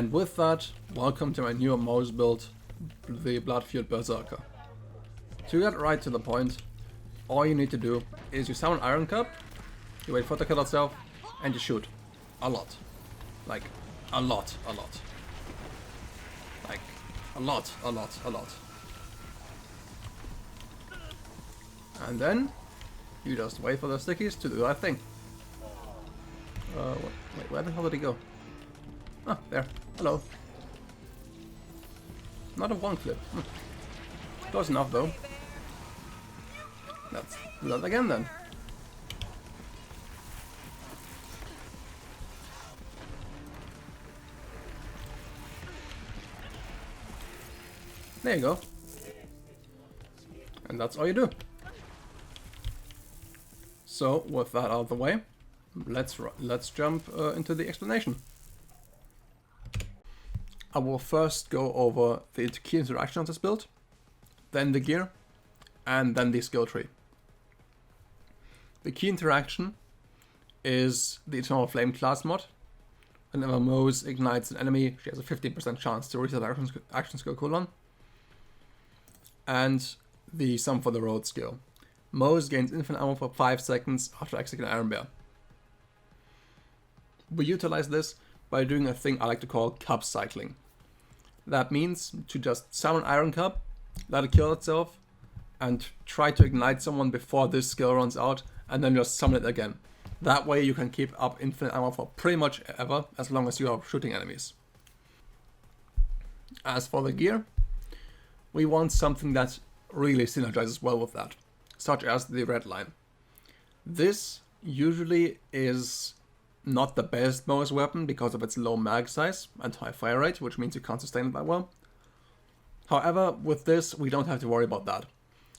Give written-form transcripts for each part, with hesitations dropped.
And with that, welcome to my new Moze build, the Bloodfeud Berserker. To get right to the point, all you need to do is you summon Iron Cup, you wait for it to kill itself, and you shoot. A lot. Like, a lot. Like, a lot. And then, you just wait for the stickies to do that thing. Wait, where the hell did he go? Ah, there. Hello. Not a one clip. Close enough though. Let's do that again then. There you go. And that's all you do. So, with that out of the way, let's jump into the explanation. I will first go over the key interaction of this build, then the gear, and then the skill tree. The key interaction is the Eternal Flame class mod. Whenever Moze ignites an enemy, she has a 15% chance to reset action skill cooldown. And the Sum for the Road skill. Moze gains infinite ammo for 5 seconds after executing Iron Bear. We utilize this by doing a thing I like to call cup cycling. That means to just summon Iron Cup, let it kill itself, and try to ignite someone before this skill runs out, and then just summon it again. That way you can keep up infinite ammo for pretty much ever, as long as you are shooting enemies. As for the gear, we want something that really synergizes well with that, such as the red line. This usually is not the best Moze weapon because of its low mag size and high fire rate, which means you can't sustain it that well. However, with this we don't have to worry about that,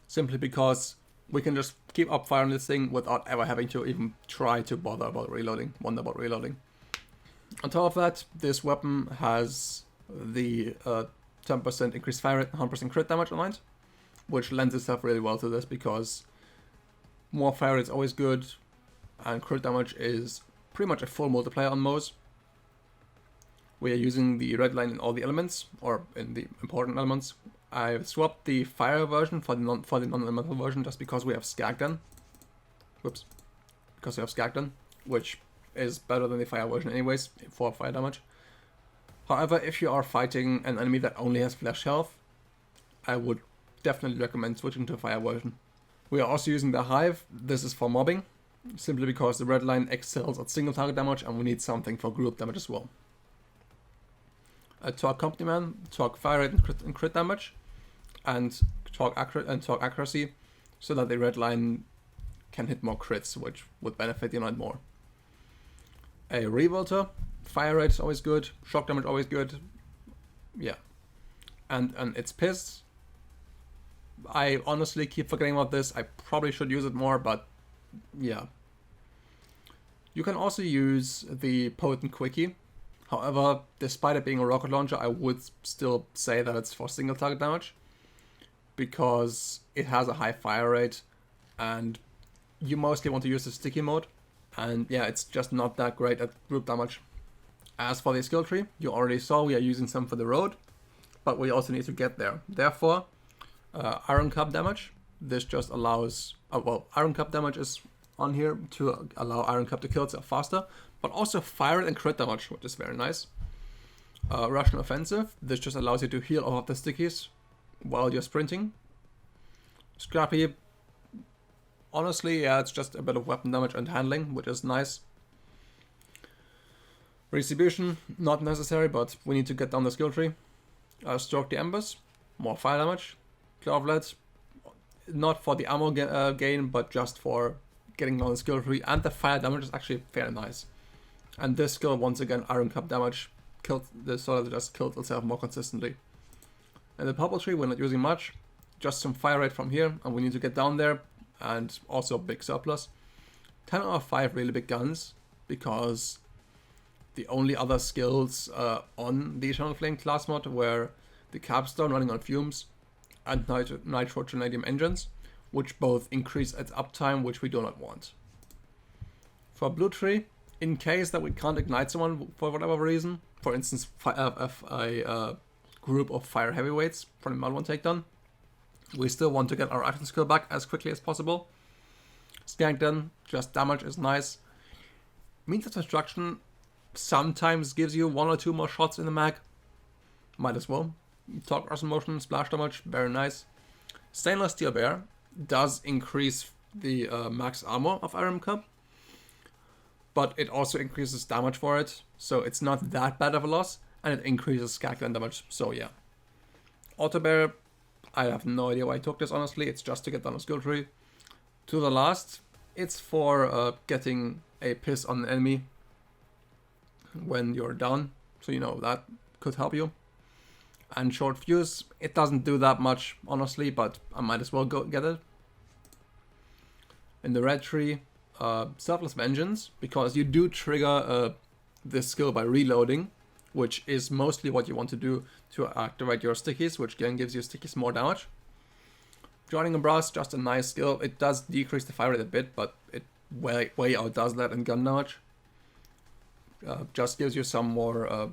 simply because we can just keep up firing this thing without ever having to even try to wonder about reloading. On top of that, this weapon has the 10% increased fire rate and 100% crit damage on it, which lends itself really well to this because more fire rate is always good, and crit damage is pretty much a full multiplier on Moze. We are using the red line in all the elements, or in the important elements. I've swapped the fire version for the non-elemental version just because we have Skagdan. Because we have Skagdan, which is better than the fire version anyways, for fire damage. However, if you are fighting an enemy that only has flesh health, I would definitely recommend switching to a fire version. We are also using the Hive. This is for mobbing, simply because the red line excels at single target damage and we need something for group damage as well. Torque Company Man, Torque fire rate and crit damage, and Torque accuracy, so that the red line can hit more crits, which would benefit Unite more. A Revolter, fire rate is always good, shock damage always good, yeah. And it's Piss. I honestly keep forgetting about this. I probably should use it more, but yeah. You can also use the Potent Quickie. However, despite it being a rocket launcher, I would still say that it's for single target damage, because it has a high fire rate and you mostly want to use the sticky mode, and yeah, it's just not that great at group damage. As for the skill tree, you already saw we are using some for the road, but we also need to get there. Therefore, Iron Cup damage, this just allows, Iron Cup damage is on here to allow Iron Cup to kill itself faster, but also fire and crit damage, which is very nice. Russian Offensive, this just allows you to heal all of the stickies while you're sprinting. Scrappy, honestly, yeah, it's just a bit of weapon damage and handling, which is nice. Retribution, not necessary, but we need to get down the skill tree. Stroke the Embers, more fire damage. Clovelet, not for the ammo gain, but just for getting down the skill tree, and the fire damage is actually fairly nice. And this skill, once again, Iron Cup damage, just killed itself more consistently. And the Purple Tree, we're not using much, just some fire rate from here, and we need to get down there, and also big surplus. 10 out of 5 really big guns, because the only other skills on the Eternal Flame class mod were the Capstone running on fumes and nitrogenadium engines, which both increase its uptime, which we do not want. For Blue Tree, in case that we can't ignite someone for whatever reason, for instance, a group of fire heavyweights from the Mal1 takedown, we still want to get our action skill back as quickly as possible. Skank then, just damage is nice. Means of Destruction sometimes gives you 1 or 2 more shots in the mag. Might as well. Talk Arson Motion, splash damage, very nice. Stainless Steel Bear does increase the max armor of Iron Cup, but it also increases damage for it, so it's not that bad of a loss, and it increases Skakland damage, so yeah. Auto Bear, I have no idea why I took this, honestly. It's just to get down a skill tree. To the last, it's for getting a piss on the enemy when you're down, so you know that could help you. And Short Fuse, it doesn't do that much, honestly, but I might as well go get it. In the red tree, Selfless Vengeance, because you do trigger this skill by reloading, which is mostly what you want to do to activate your stickies, which again gives your stickies more damage. Joining a Brass, just a nice skill. It does decrease the fire rate a bit, but it way outdoes that in gun damage. Just gives you some more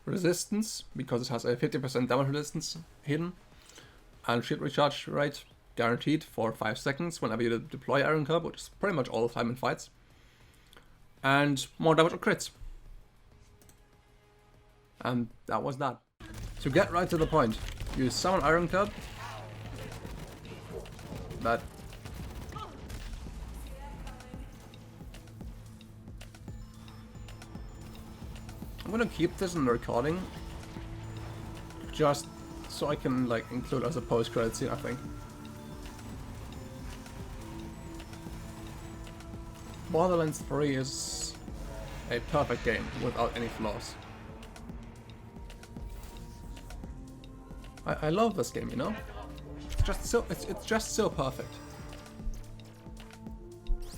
resistance, because it has a 50% damage resistance hidden. And shield recharge rate guaranteed for 5 seconds whenever you deploy Iron Curb, which is pretty much all the time in fights. And more damage on crits. And that was that. To get right to the point, you summon Iron Curb. That I'm gonna keep this in the recording just so I can like include as a post-credit scene, I think. Borderlands 3 is a perfect game without any flaws. I love this game, you know? It's just so perfect.